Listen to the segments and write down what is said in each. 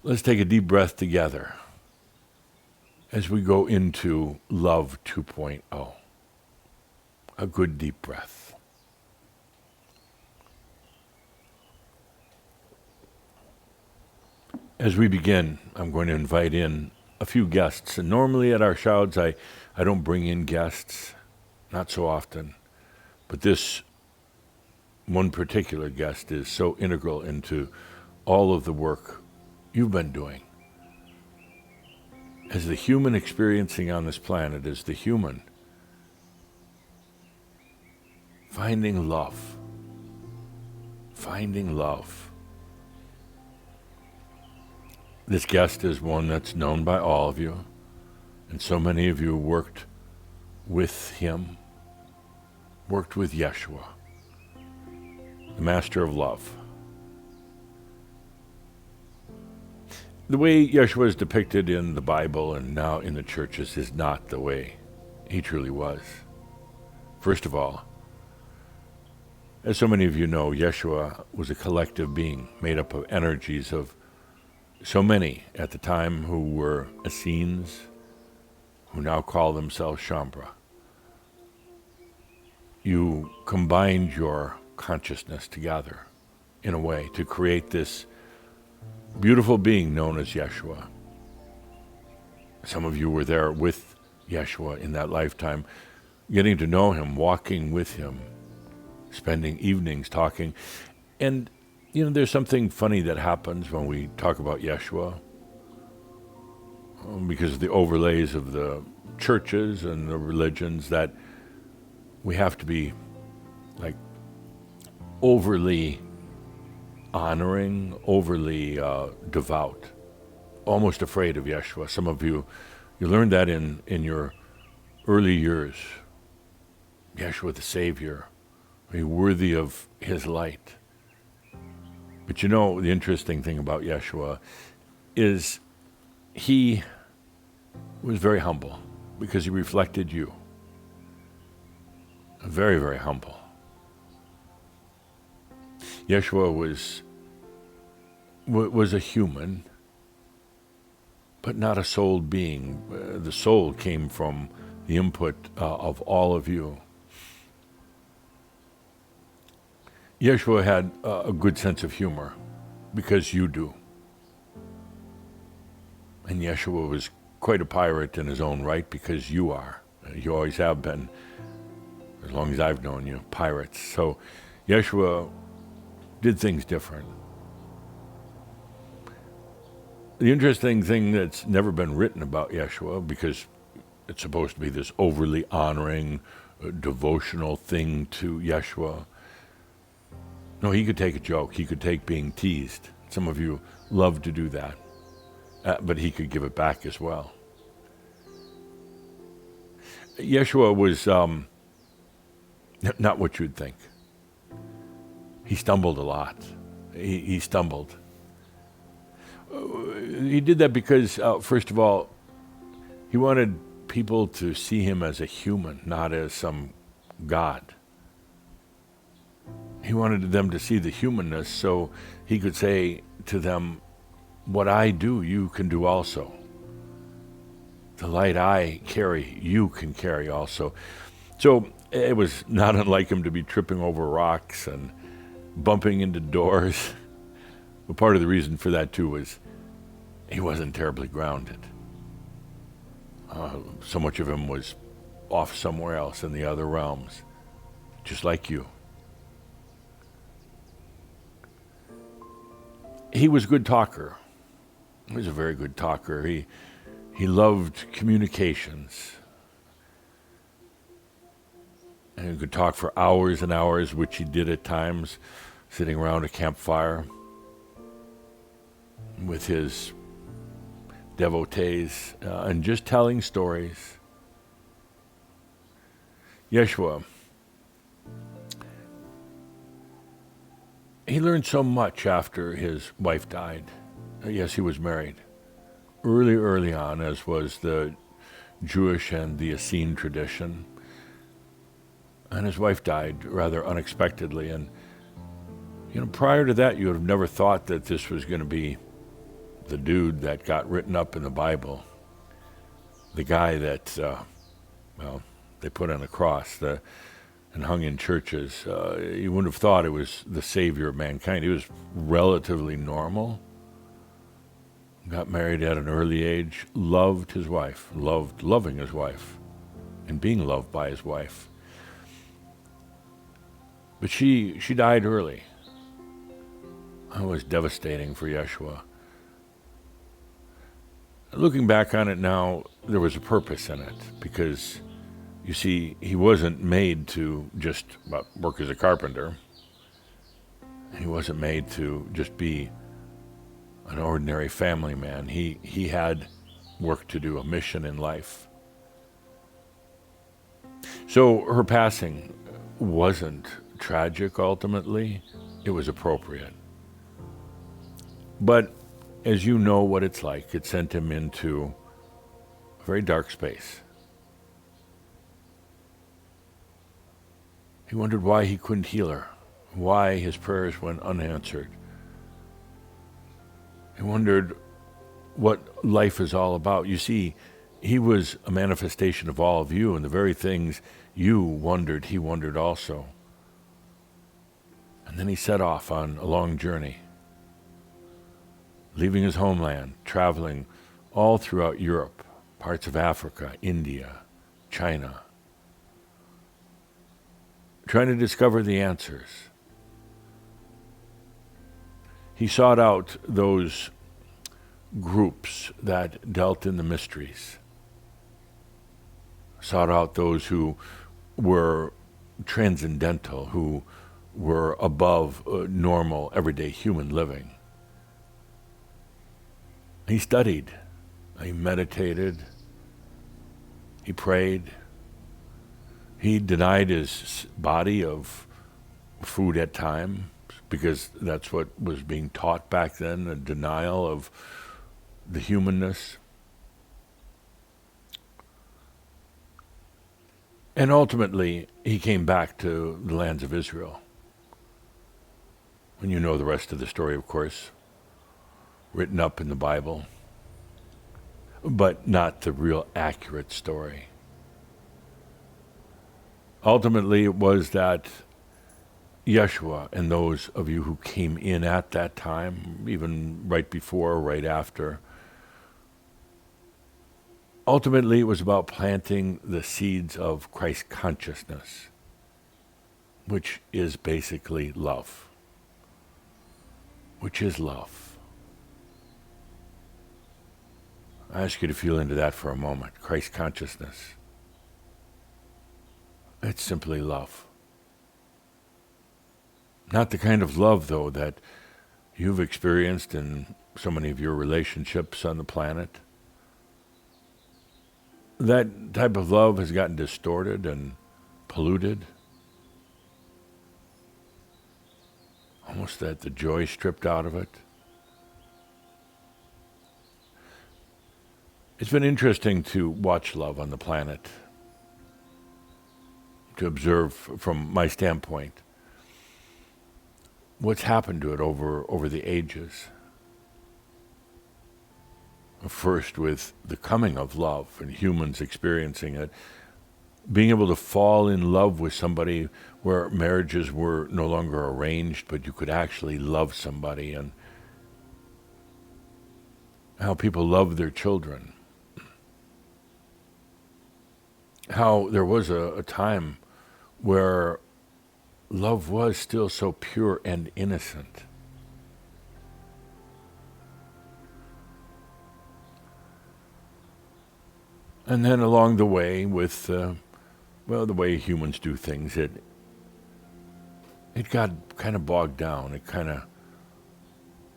Let's take a deep breath together as we go into Love 2.0. A good deep breath. As we begin, I'm going to invite in a few guests. And normally at our shouts, I don't bring in guests, not so often. But this one particular guest is so integral into all of the work you've been doing. As the human experiencing on this planet, as the human finding love. This guest is one that's known by all of you, and so many of you worked with him, worked with Yeshua, the Master of Love. The way Yeshua is depicted in the Bible and now in the churches is not the way he truly was. First of all, as so many of you know, Yeshua was a collective being made up of energies of so many at the time who were Essenes, who now call themselves Shambra. You combined your consciousness together in a way to create this beautiful being known as Yeshua. Some of you were there with Yeshua in that lifetime, getting to know him, walking with him, spending evenings talking. And, there's something funny that happens when we talk about Yeshua, because of the overlays of the churches and the religions, that we have to be like overly honoring, overly devout, almost afraid of Yeshua. Some of you learned that in your early years. Yeshua the Savior, are you worthy of his light? But the interesting thing about Yeshua is he was very humble because he reflected you. Very, very humble. Yeshua was a human, but not a soul being. The soul came from the input of all of you. Yeshua had a good sense of humor because you do. And Yeshua was quite a pirate in his own right because you are. You always have been, as long as I've known you, pirates. So Yeshua did things different. The interesting thing that's never been written about Yeshua, because it's supposed to be this overly honoring, devotional thing to Yeshua. No, he could take a joke. He could take being teased. Some of you love to do that. But he could give it back as well. Yeshua was not what you'd think. He stumbled a lot. He stumbled. He did that because, first of all, he wanted people to see him as a human, not as some god. He wanted them to see the humanness so he could say to them, what I do, you can do also. The light I carry, you can carry also. So it was not unlike him to be tripping over rocks and bumping into doors. But part of the reason for that, too, was he wasn't terribly grounded. So much of him was off somewhere else in the other realms, just like you. He was a good talker. He was a very good talker. He loved communications. And he could talk for hours and hours, which he did at times, sitting around a campfire with his devotees and just telling stories. Yeshua, he learned so much after his wife died. Yes, he was married early on, as was the Jewish and the Essene tradition. And his wife died rather unexpectedly. And, prior to that, you would have never thought that this was going to be the dude that got written up in the Bible, the guy that, they put on a cross and hung in churches. You wouldn't have thought it was the savior of mankind. He was relatively normal, got married at an early age, loved his wife, loved loving his wife, and being loved by his wife. But she died early. It was devastating for Yeshua. Looking back on it now, there was a purpose in it, because, you see, he wasn't made to just work as a carpenter. He wasn't made to just be an ordinary family man. He had work to do, a mission in life. So her passing wasn't tragic ultimately. It was appropriate. But as you know what it's like, it sent him into a very dark space. He wondered why he couldn't heal her, why his prayers went unanswered. He wondered what life is all about. You see, he was a manifestation of all of you, and the very things you wondered, he wondered also. And then he set off on a long journey, leaving his homeland, traveling all throughout Europe, parts of Africa, India, China, trying to discover the answers. He sought out those groups that dealt in the mysteries, sought out those who were transcendental, who were above normal, everyday human living. He studied, he meditated, he prayed. He denied his body of food at times, because that's what was being taught back then, a denial of the humanness. And ultimately, he came back to the lands of Israel. And you know the rest of the story, of course, written up in the Bible, but not the real accurate story. Ultimately, it was that Yeshua and those of you who came in at that time, even right before or right after, ultimately it was about planting the seeds of Christ consciousness, which is basically love. Which is love. I ask you to feel into that for a moment. Christ consciousness. It's simply love. Not the kind of love, though, that you've experienced in so many of your relationships on the planet. That type of love has gotten distorted and polluted. Almost that the joy stripped out of it. It's been interesting to watch love on the planet, to observe from my standpoint what's happened to it over the ages. First with the coming of love and humans experiencing it, being able to fall in love with somebody where marriages were no longer arranged, but you could actually love somebody, and how people love their children. How there was a time where love was still so pure and innocent. And then along the way with, the way humans do things, it got kind of bogged down. It kind of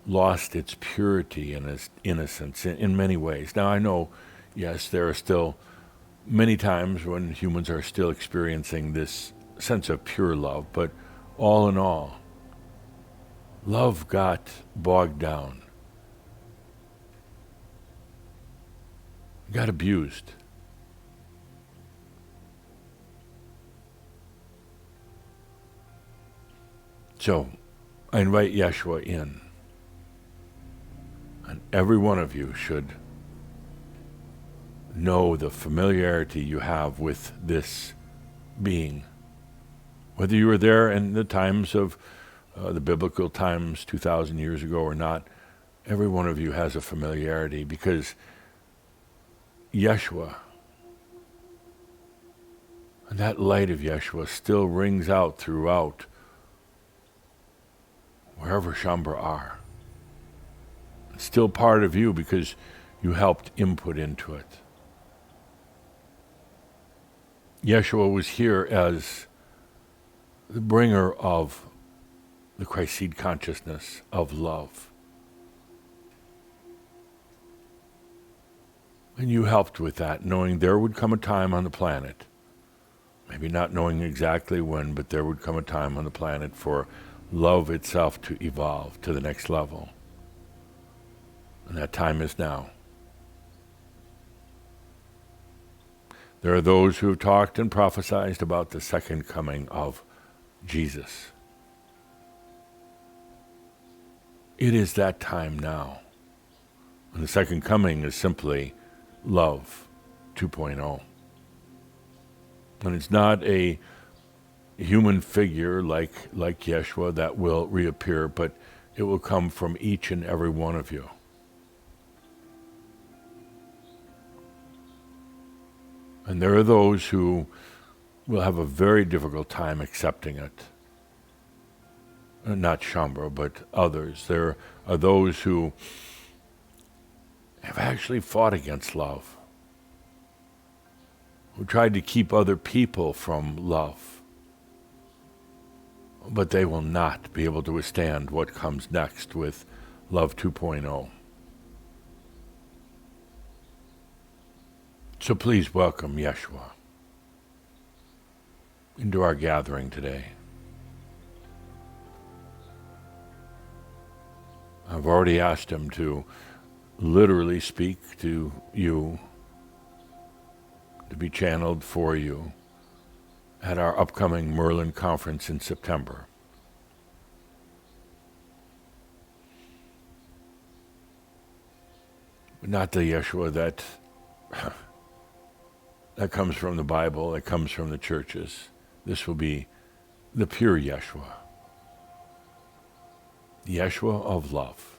lost its purity and its innocence in many ways. Now I know, yes, there are still many times when humans are still experiencing this sense of pure love, but all in all, love got bogged down, got abused. So I invite Yeshua in. I And every one of you should know the familiarity you have with this being. Whether you were there in the times of the biblical times 2,000 years ago or not, every one of you has a familiarity because Yeshua, and that light of Yeshua still rings out throughout wherever Shambra are. It's still part of you because you helped input into it. Yeshua was here as the bringer of the Christ seed consciousness of love. And you helped with that, knowing there would come a time on the planet, maybe not knowing exactly when, but there would come a time on the planet for love itself to evolve to the next level. And that time is now. There are those who have talked and prophesied about the second coming of Jesus. It is that time now. And the second coming is simply Love 2.0. And it's not a human figure like Yeshua that will reappear, but it will come from each and every one of you. And there are those who will have a very difficult time accepting it. Not Shambra, but others. There are those who have actually fought against love, who tried to keep other people from love. But they will not be able to withstand what comes next with Love 2.0. So please welcome Yeshua into our gathering today. I've already asked him to literally speak to you, to be channeled for you at our upcoming Merlin conference in September. But not the Yeshua that comes from the Bible, that comes from the churches. This will be the pure Yeshua. The Yeshua of love.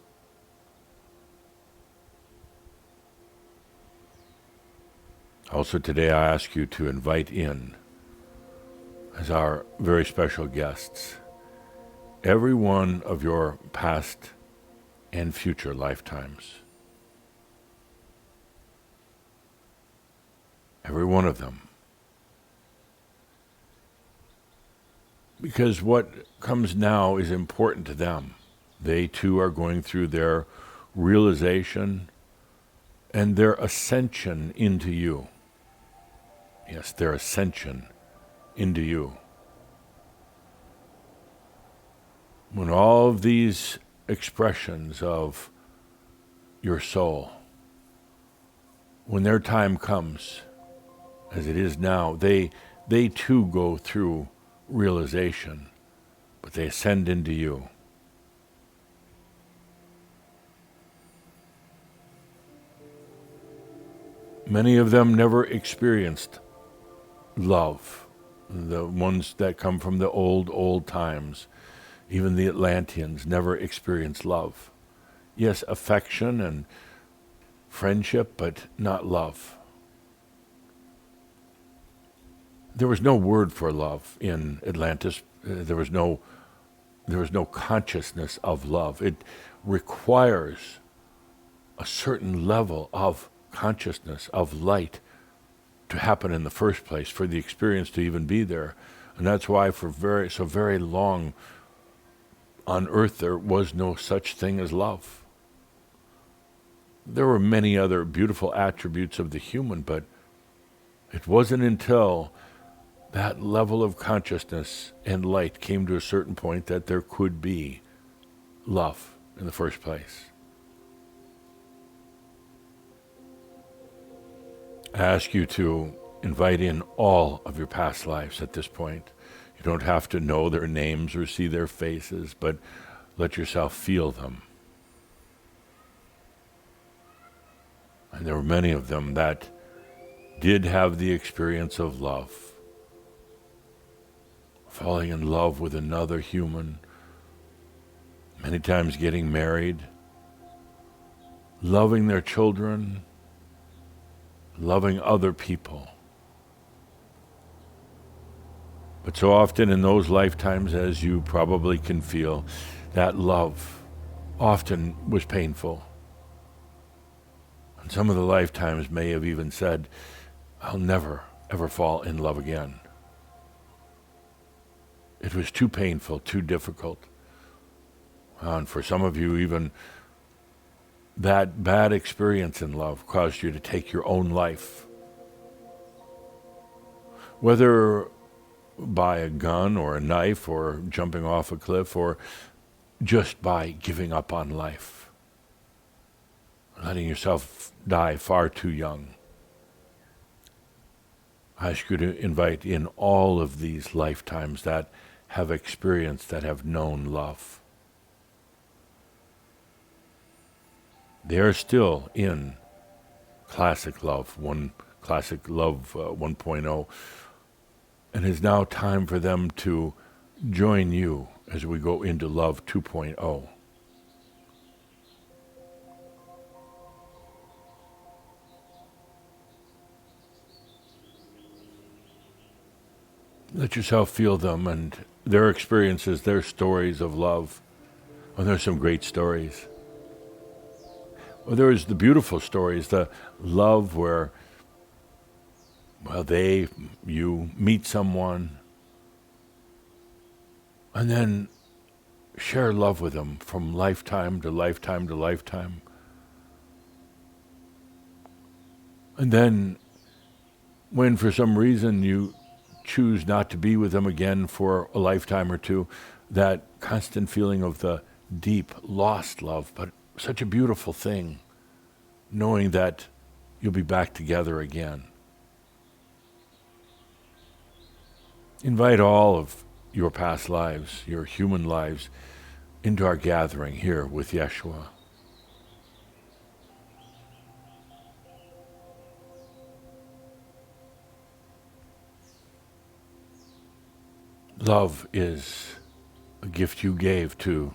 Also today I ask you to invite in, as our very special guests, every one of your past and future lifetimes. Every one of them. Because what comes now is important to them. They too are going through their realization and their ascension into you. Yes, their ascension into you. When all of these expressions of your soul, when their time comes, as it is now, they too go through realization, but they ascend into you. Many of them never experienced love, the ones that come from the old times. Even the Atlanteans never experienced love. Yes, affection and friendship, but not love. There was no word for love in Atlantis. There was no consciousness of love. It requires a certain level of consciousness, of light, to happen in the first place, for the experience to even be there. And that's why for very long on earth there was no such thing as love. There were many other beautiful attributes of the human, but it wasn't until that level of consciousness and light came to a certain point that there could be love in the first place. I ask you to invite in all of your past lives at this point. You don't have to know their names or see their faces, but let yourself feel them. And there were many of them that did have the experience of love, falling in love with another human, many times getting married, loving their children, loving other people. But so often in those lifetimes, as you probably can feel, that love often was painful. And some of the lifetimes may have even said, I'll never, ever fall in love again. It was too painful, too difficult. And for some of you, even that bad experience in love caused you to take your own life. Whether by a gun or a knife or jumping off a cliff or just by giving up on life, letting yourself die far too young. I ask you to invite in all of these lifetimes that have experienced, that have known love. They are still in classic love, classic love 1.0, and it's now time for them to join you as we go into love 2.0. Let yourself feel them and their experiences, their stories of love. Oh, there's some great stories. Well, there's the beautiful stories, the love where, well, you meet someone and then share love with them from lifetime to lifetime to lifetime. And then when for some reason you choose not to be with them again for a lifetime or two, that constant feeling of the deep, lost love, but such a beautiful thing, knowing that you'll be back together again. Invite all of your past lives, your human lives, into our gathering here with Yeshua. Love is a gift you gave to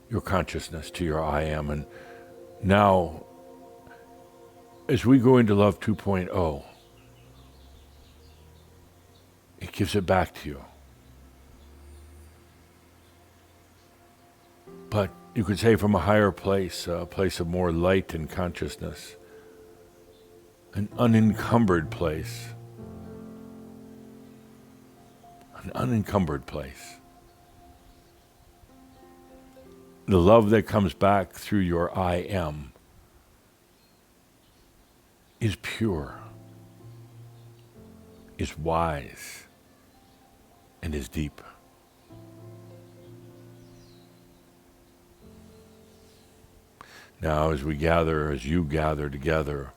your consciousness, to your I am. And now, as we go into Love 2.0, it gives it back to you. But you could say from a higher place, a place of more light and consciousness, an unencumbered place. An unencumbered place. The love that comes back through your I am is pure, is wise, and is deep. Now, as you gather together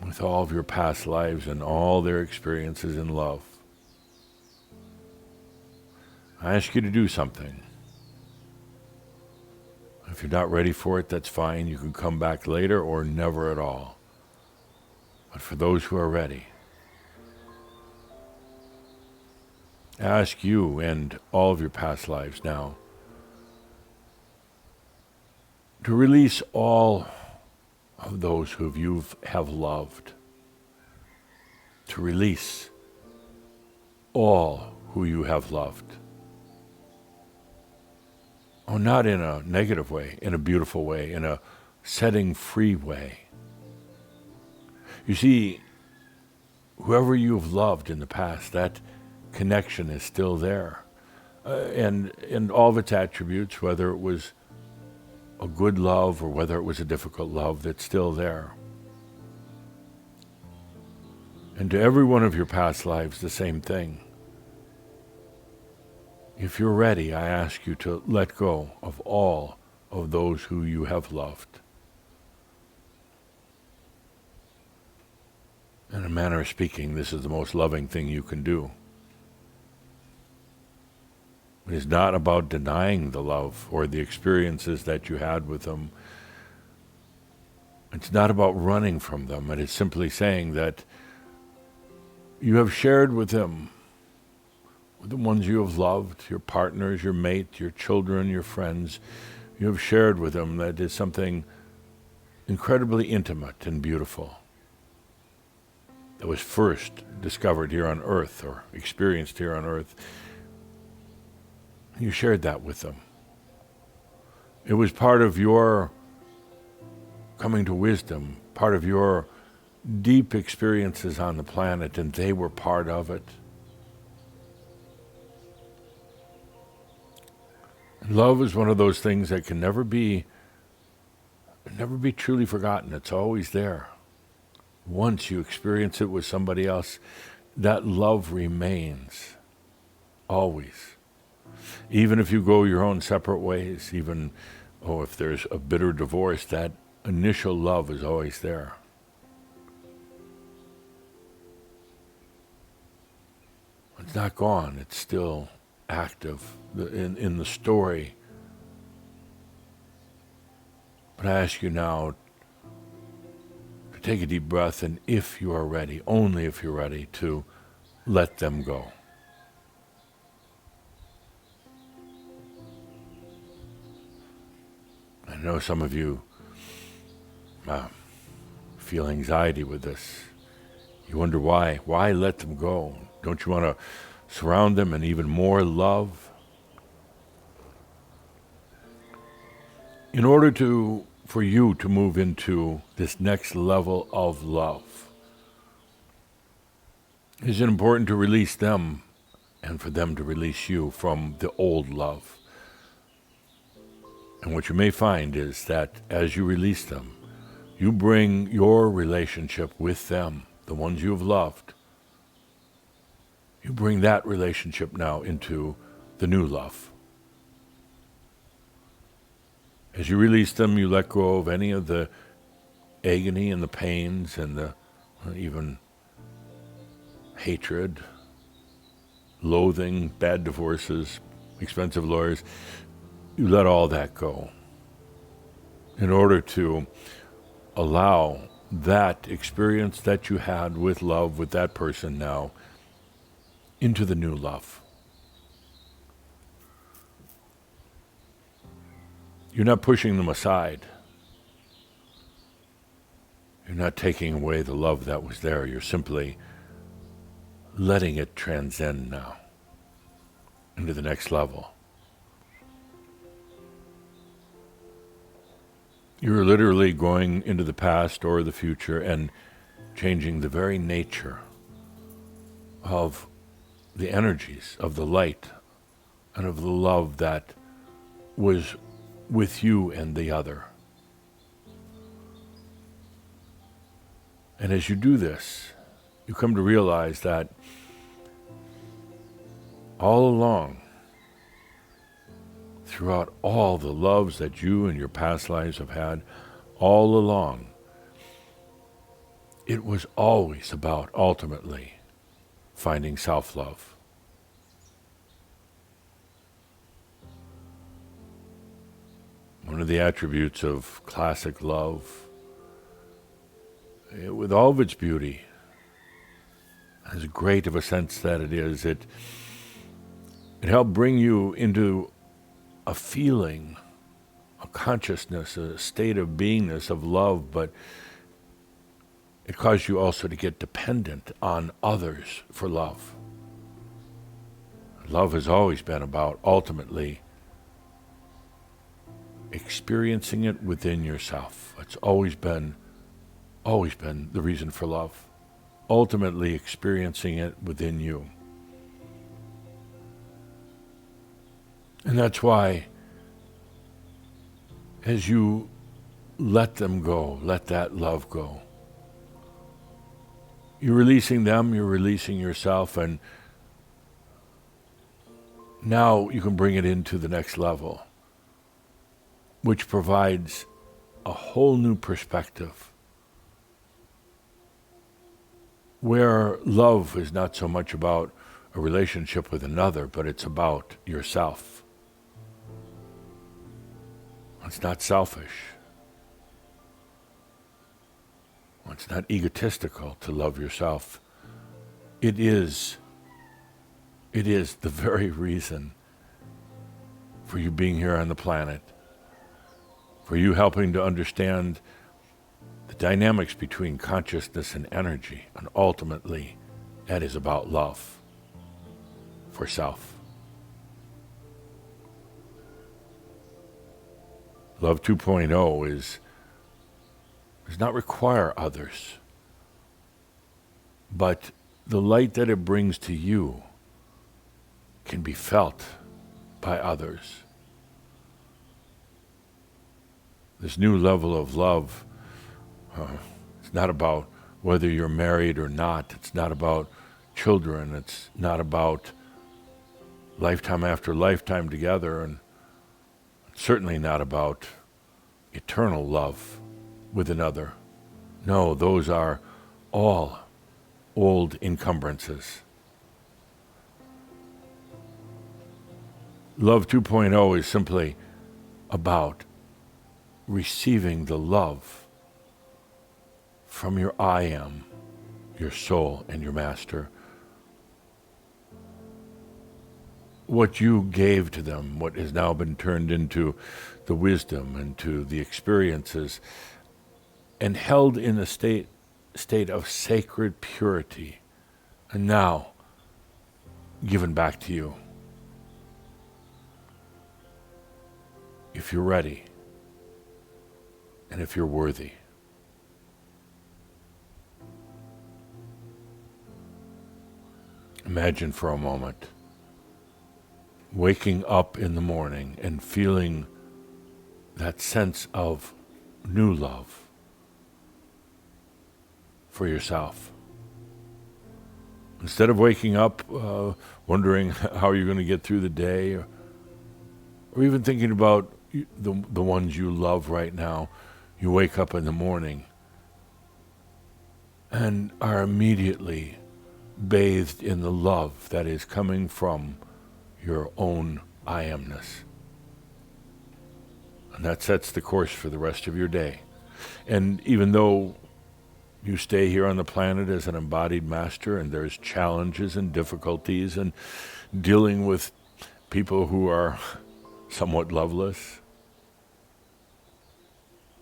with all of your past lives and all their experiences in love, I ask you to do something. If you're not ready for it, that's fine. You can come back later or never at all. But for those who are ready, I ask you and all of your past lives now to release all of those who you have loved. To release all who you have loved. Oh, not in a negative way, in a beautiful way, in a setting free way. You see, whoever you've loved in the past, that connection is still there. And all of its attributes, whether it was a good love or whether it was a difficult love, that's still there. And to every one of your past lives, the same thing. If you're ready, I ask you to let go of all of those who you have loved. In a manner of speaking, this is the most loving thing you can do. It is not about denying the love or the experiences that you had with them. It's not about running from them. It is simply saying that you have shared with them, with the ones you have loved, your partners, your mate, your children, your friends. You have shared with them that is something incredibly intimate and beautiful that was first discovered here on earth or experienced here on earth. You shared that with them. It was part of your coming to wisdom, part of your deep experiences on the planet, and they were part of it. Love is one of those things that can never be truly forgotten. It's always there. Once you experience it with somebody else, that love remains always. Even if you go your own separate ways, even if there's a bitter divorce, that initial love is always there. It's not gone. It's still active in the story. But I ask you now to take a deep breath, and if you are ready, only if you're ready, to let them go. I know some of you feel anxiety with this. You wonder why. Why let them go? Don't you want to surround them in even more love? In order for you to move into this next level of love, is it important to release them and for them to release you from the old love? And what you may find is that as you release them, you bring your relationship with them, the ones you have loved, you bring that relationship now into the new love. As you release them, you let go of any of the agony and the pains and the even hatred, loathing, bad divorces, expensive lawyers. You let all that go in order to allow that experience that you had with love with that person now into the new love. You're not pushing them aside. You're not taking away the love that was there. You're simply letting it transcend now into the next level. You're literally going into the past or the future and changing the very nature of the energies, of the light, and of the love that was with you and the other. And as you do this, you come to realize that all along, throughout all the loves that you and your past lives have had, all along, it was always about, ultimately, finding self-love. One of the attributes of classic love, with all of its beauty, as great of a sense that it is, it helped bring you into a feeling, a consciousness, a state of beingness, of love, but it caused you also to get dependent on others for love. Love has always been about, ultimately, experiencing it within yourself. It's always been the reason for love. Ultimately experiencing it within you. And that's why, as you let them go, let that love go, you're releasing them, you're releasing yourself, and now you can bring it into the next level, which provides a whole new perspective, where love is not so much about a relationship with another, but it's about yourself. It's not selfish. It's not egotistical to love yourself. It is the very reason for you being here on the planet, for you helping to understand the dynamics between consciousness and energy, and ultimately, that is about love for self. Love 2.0 does not require others, but the light that it brings to you can be felt by others. This new level of love, it's not about whether you're married or not. It's not about children. It's not about lifetime after lifetime together, and certainly not about eternal love with another. No, those are all old encumbrances. Love 2.0 is simply about receiving the love from your I am, your soul, and your master. What you gave to them, what has now been turned into the wisdom and to the experiences, and held in a state of sacred purity, and now given back to you. If you're ready, and if you're worthy. Imagine for a moment waking up in the morning and feeling that sense of new love for yourself. Instead of waking up wondering how you're going to get through the day, or even thinking about the ones you love right now, you wake up in the morning and are immediately bathed in the love that is coming from your own I amness. And that sets the course for the rest of your day. And even though you stay here on the planet as an embodied master, and there's challenges and difficulties and dealing with people who are somewhat loveless,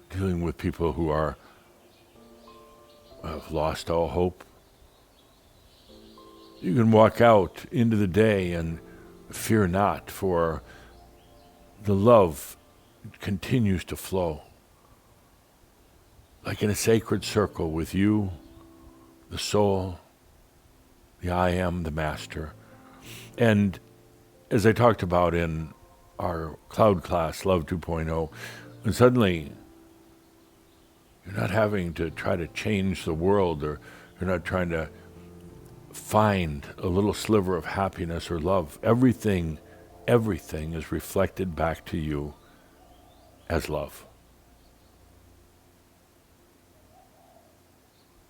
dealing with people who have lost all hope, you can walk out into the day and fear not, for the love continues to flow like in a sacred circle with you, the soul, the I am, the master. And as I talked about in our cloud class, Love 2.0, and suddenly you're not having to try to change the world, or you're not trying to find a little sliver of happiness or love. Everything is reflected back to you as love.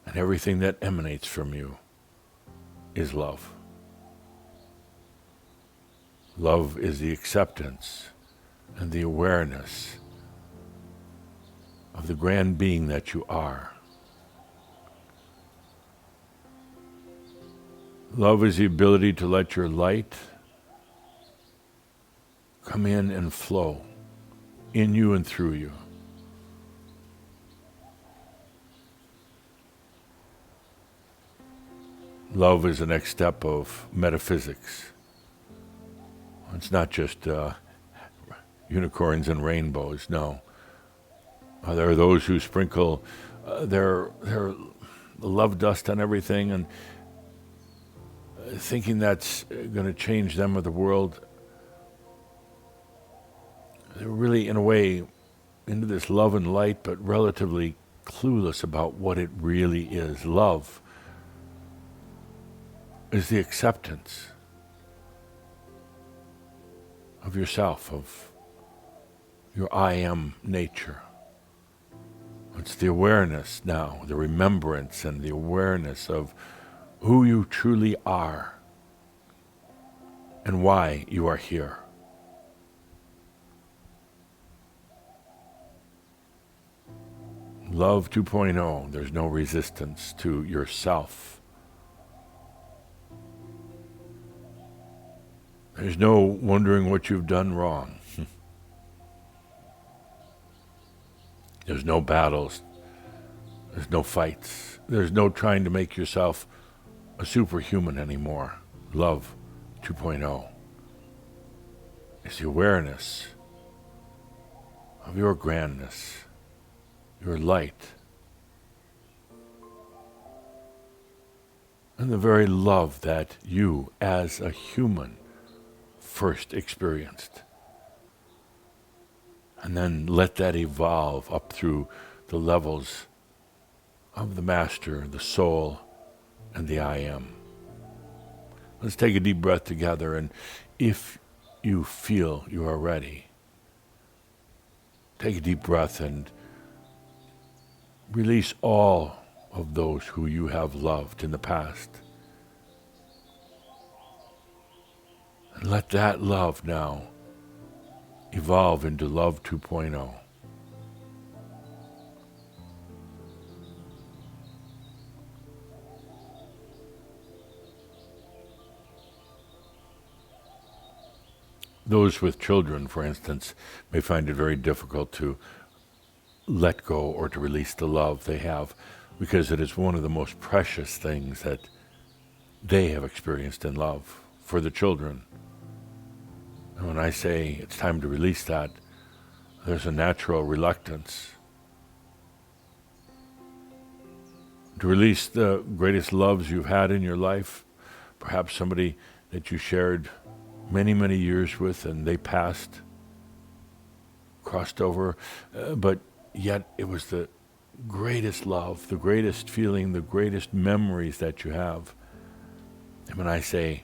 And everything that emanates from you is love. Love is the acceptance and the awareness of the grand being that you are. Love is the ability to let your light come in and flow in you and through you. Love is the next step of metaphysics. It's not just unicorns and rainbows, no. There are those who sprinkle their love dust on everything and thinking that's going to change them or the world. They're really, in a way, into this love and light, but relatively clueless about what it really is. Love is the acceptance of yourself, of your I am nature. It's the awareness now, the remembrance and the awareness of who you truly are and why you are here. Love 2.0, there's no resistance to yourself. There's no wondering what you've done wrong. There's no battles. There's no fights. There's no trying to make yourself a superhuman anymore. Love 2.0 is the awareness of your grandness, your light, and the very love that you as a human first experienced. And then let that evolve up through the levels of the Master, the Soul, and the I Am. Let's take a deep breath together, and if you feel you are ready, take a deep breath and release all of those who you have loved in the past. And let that love now evolve into Love 2.0. Those with children, for instance, may find it very difficult to let go or to release the love they have, because it is one of the most precious things that they have experienced in love for the children. And when I say it's time to release that, there's a natural reluctance to release the greatest loves you've had in your life, perhaps somebody that you shared many, many years with and they passed, crossed over, but yet it was the greatest love, the greatest feeling, the greatest memories that you have. And when I say,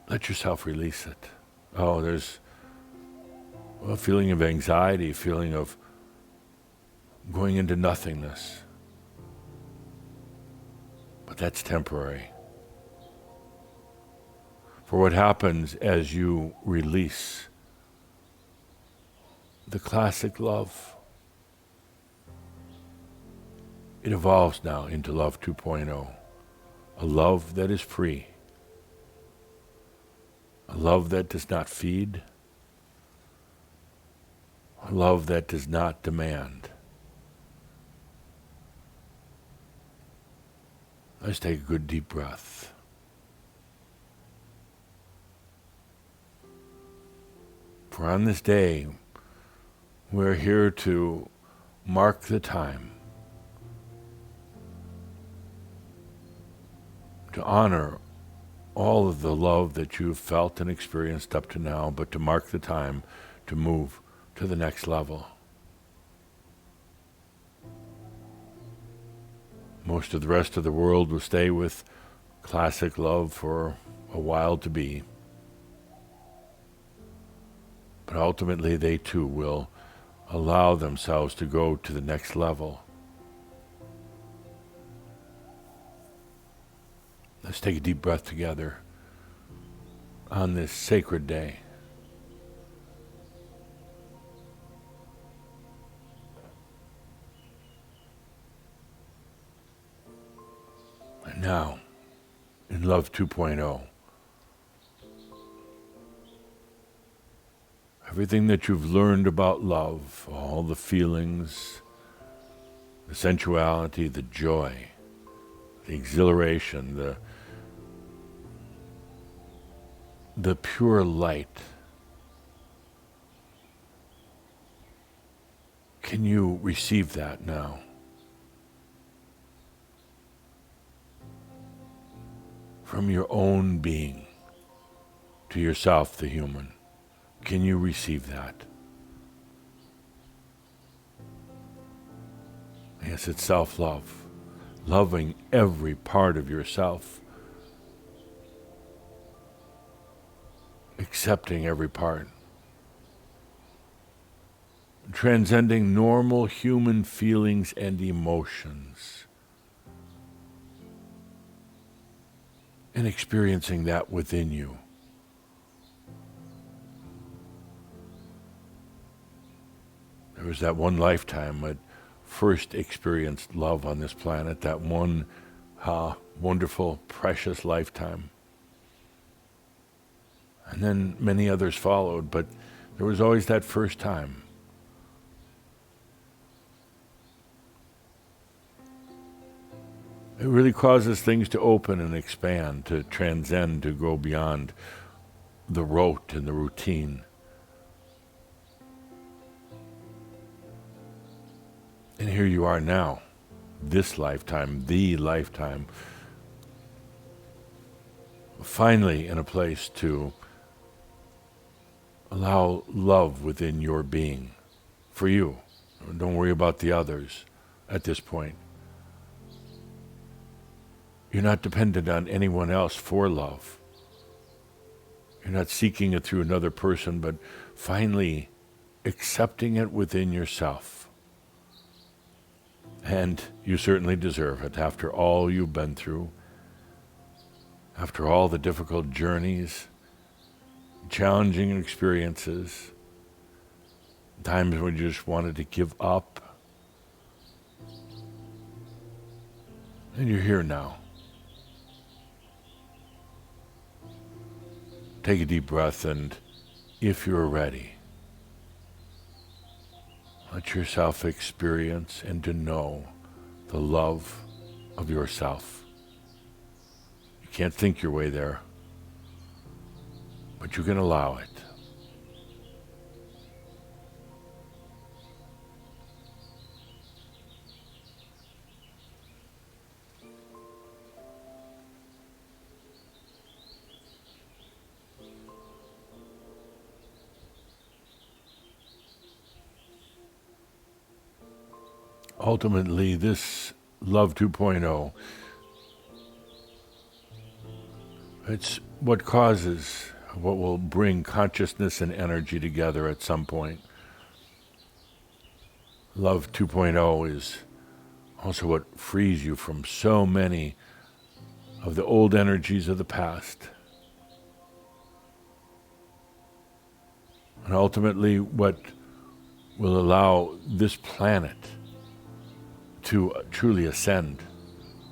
let yourself release it, there's a feeling of anxiety, a feeling of going into nothingness. But that's temporary. For what happens as you release the classic love, it evolves now into Love 2.0, a love that is free, a love that does not feed, a love that does not demand. Let's take a good deep breath. For on this day, we're here to mark the time, to honor all of the love that you've felt and experienced up to now, but to mark the time to move to the next level. Most of the rest of the world will stay with classic love for a while to be. But ultimately they too will allow themselves to go to the next level. Let's take a deep breath together on this sacred day. And now, in Love 2.0, everything that you've learned about love, all the feelings, the sensuality, the joy, the exhilaration, the pure light, can you receive that now? From your own being to yourself, the human. Can you receive that? Yes, it's self-love. Loving every part of yourself. Accepting every part. Transcending normal human feelings and emotions. And experiencing that within you. There was that one lifetime, at first experienced love on this planet, that one wonderful, precious lifetime. And then many others followed, but there was always that first time. It really causes things to open and expand, to transcend, to go beyond the rote and the routine. And here you are now, this lifetime, the lifetime, finally in a place to allow love within your being, for you. Don't worry about the others at this point. You're not dependent on anyone else for love. You're not seeking it through another person, but finally accepting it within yourself. And you certainly deserve it after all you've been through, after all the difficult journeys, challenging experiences, times when you just wanted to give up. And you're here now. Take a deep breath, and if you're ready, let yourself experience and to know the love of yourself. You can't think your way there, but you can allow it. Ultimately, this Love 2.0, it's what causes, what will bring consciousness and energy together at some point. Love 2.0 is also what frees you from so many of the old energies of the past. And ultimately, what will allow this planet to truly ascend.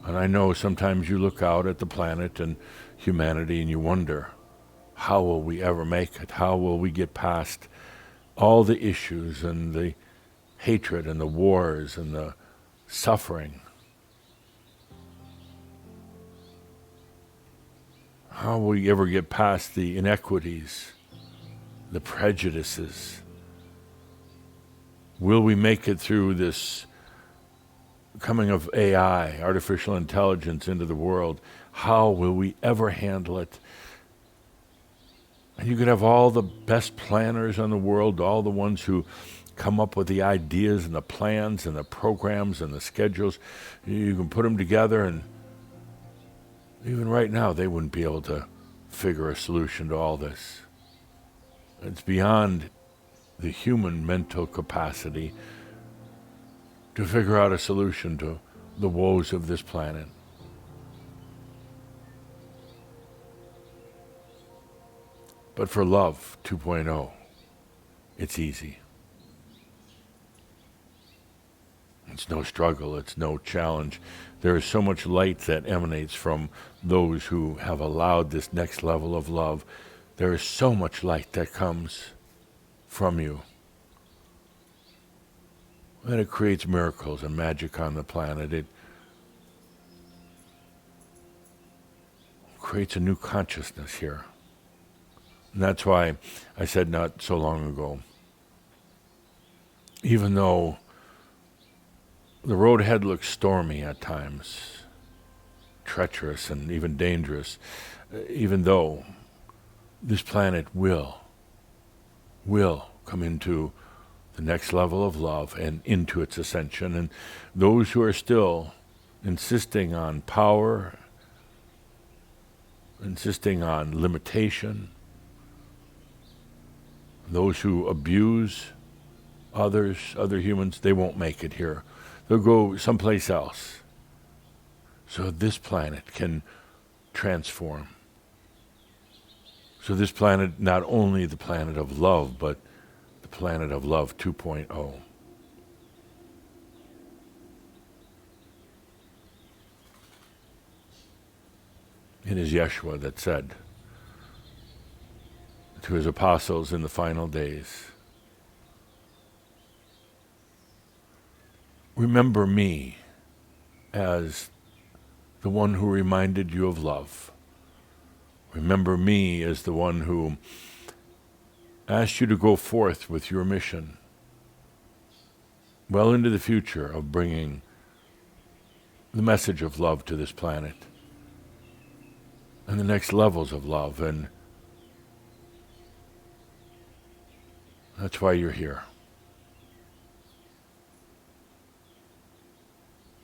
And I know sometimes you look out at the planet and humanity and you wonder, how will we ever make it? How will we get past all the issues and the hatred and the wars and the suffering? How will we ever get past the inequities, the prejudices? Will we make it through this coming of AI, artificial intelligence, into the world? How will we ever handle it? And you could have all the best planners in the world, all the ones who come up with the ideas and the plans and the programs and the schedules. You can put them together, and even right now they wouldn't be able to figure a solution to all this. It's beyond the human mental capacity to figure out a solution to the woes of this planet. But for Love 2.0, it's easy. It's no struggle, it's no challenge. There is so much light that emanates from those who have allowed this next level of love. There is so much light that comes from you. And it creates miracles and magic on the planet. It creates a new consciousness here. And that's why I said not so long ago, even though the road ahead looks stormy at times, treacherous and even dangerous, even though this planet will come into the next level of love and into its ascension. And those who are still insisting on power, insisting on limitation, those who abuse others, other humans, they won't make it here. They'll go someplace else. So this planet can transform. So this planet, not only the planet of love, but the planet of Love 2.0. It is Yeshua that said to his apostles in the final days, remember me as the one who reminded you of love. Remember me as the one who asked you to go forth with your mission well into the future of bringing the message of love to this planet and the next levels of love. And that's why you're here.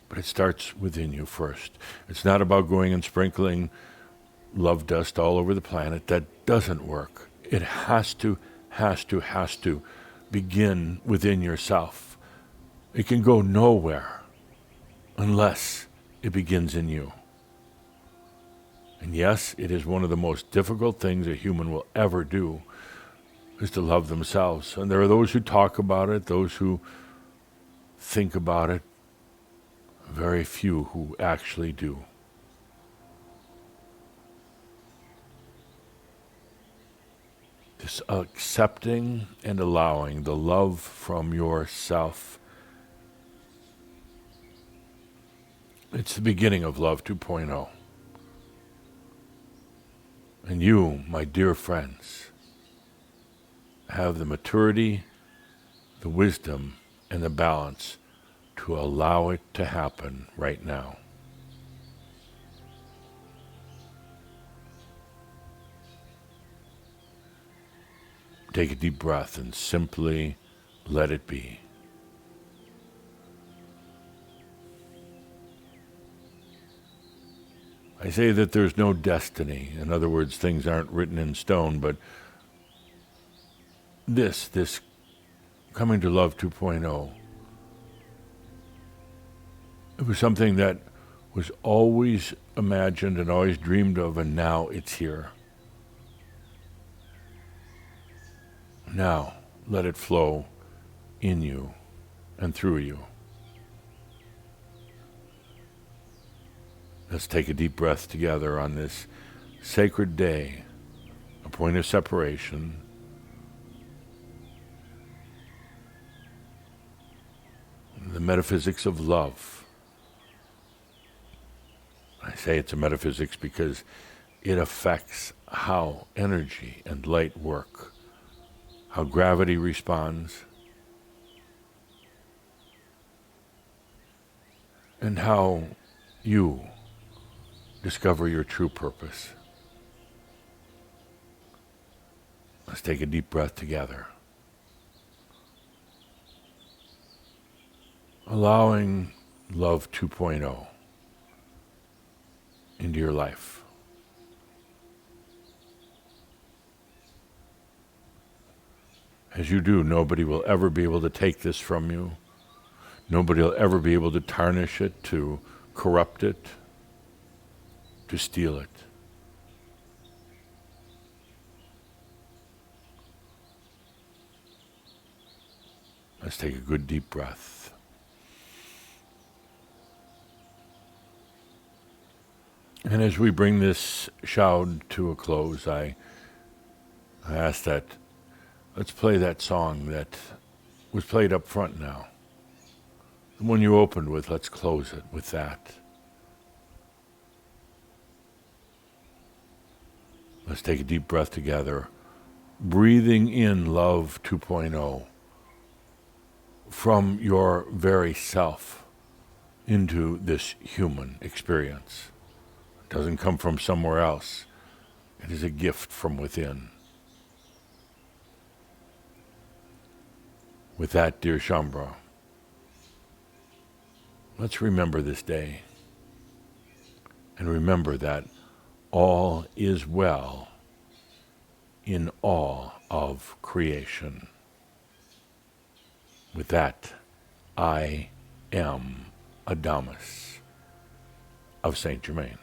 But it starts within you first. It's not about going and sprinkling love dust all over the planet. That doesn't work. It has to begin within yourself. It can go nowhere unless it begins in you. And yes, it is one of the most difficult things a human will ever do, is to love themselves. And there are those who talk about it, those who think about it, very few who actually do. Just accepting and allowing the love from yourself. It's the beginning of Love 2.0. And you, my dear friends, have the maturity, the wisdom, and the balance to allow it to happen right now. Take a deep breath and simply let it be. I say that there's no destiny. In other words, things aren't written in stone, but this coming to Love 2.0, it was something that was always imagined and always dreamed of, and now it's here. Now, let it flow in you and through you. Let's take a deep breath together on this sacred day, a point of separation. The metaphysics of love. I say it's a metaphysics because it affects how energy and light work, how gravity responds, and how you discover your true purpose. Let's take a deep breath together. Allowing Love 2.0 into your life. As you do, nobody will ever be able to take this from you. Nobody will ever be able to tarnish it, to corrupt it, to steal it. Let's take a good deep breath. And as we bring this shout to a close, I ask that let's play that song that was played up front now. The one you opened with, let's close it with that. Let's take a deep breath together, breathing in Love 2.0 from your very self into this human experience. It doesn't come from somewhere else. It is a gift from within. With that, dear Shambra, let's remember this day and remember that all is well in all of creation. With that, I am Adamus of Saint Germain.